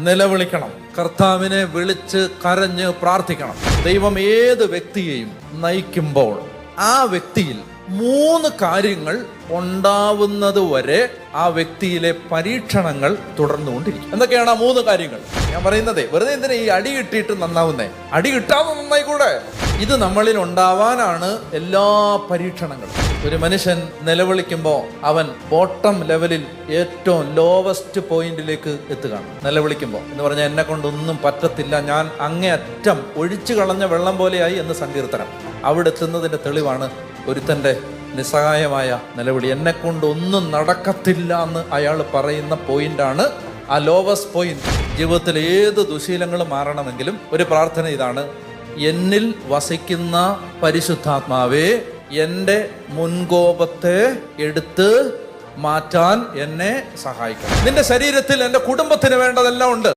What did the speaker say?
നിലവിളിക്കണം. കർത്താവിനെ വിളിച്ച് കരഞ്ഞ് പ്രാർത്ഥിക്കണം. ദൈവം ഏത് വ്യക്തിയെയും നയിക്കുമ്പോൾ ആ വ്യക്തിയിൽ 3 കാര്യങ്ങൾ ഉണ്ടാവുന്നത് വരെ ആ വ്യക്തിയിലെ പരീക്ഷണങ്ങൾ തുടർന്നുകൊണ്ടിരിക്കും. എന്തൊക്കെയാണ് ആ 3 കാര്യങ്ങൾ? ഞാൻ പറയുന്നത് വെറുതെ എന്തിനാ ഈ അടി കിട്ടിയിട്ട് നന്നാവുന്നേ? അടി കിട്ടാതെ നന്നായിക്കൂടെ? ഇത് നമ്മളിൽ ഉണ്ടാവാനാണ് എല്ലാ പരീക്ഷണങ്ങളും. ഒരു മനുഷ്യൻ നിലവിളിക്കുമ്പോൾ അവൻ ബോട്ടം ലെവലിൽ ഏറ്റവും ലോവസ്റ്റ് പോയിന്റിലേക്ക് എത്തുകയാണ്. നിലവിളിക്കുമ്പോൾ എന്ന് പറഞ്ഞാൽ എന്നെ കൊണ്ടൊന്നും പറ്റത്തില്ല, ഞാൻ അങ്ങേയറ്റം ഒഴിച്ചു കളഞ്ഞ വെള്ളം പോലെയായി എന്ന് സങ്കീർത്തനം. അവിടെ എത്തുന്നതിന്റെ തെളിവാണ് ഒരുത്തന്റെ നിസ്സഹായമായ നിലവിളി. എന്നെ കൊണ്ടൊന്നും നടക്കത്തില്ല എന്ന് അയാൾ പറയുന്ന പോയിന്റാണ് ആ ലോവസ്റ്റ് പോയിന്റ്. ജീവിതത്തിൽ ഏത് ദുശീലങ്ങളും മാറണമെങ്കിലും ഒരു പ്രാർത്ഥന ഇതാണ്: എന്നിൽ വസിക്കുന്ന പരിശുദ്ധാത്മാവേ, എൻ്റെ മുൻകോപത്തെ എടുത്ത് മാറ്റാൻ എന്നെ സഹായിക്കണം. നിന്റെ ശരീരത്തിൽ എൻ്റെ കുടുംബത്തിന് വേണ്ടതെല്ലാം ഉണ്ട്.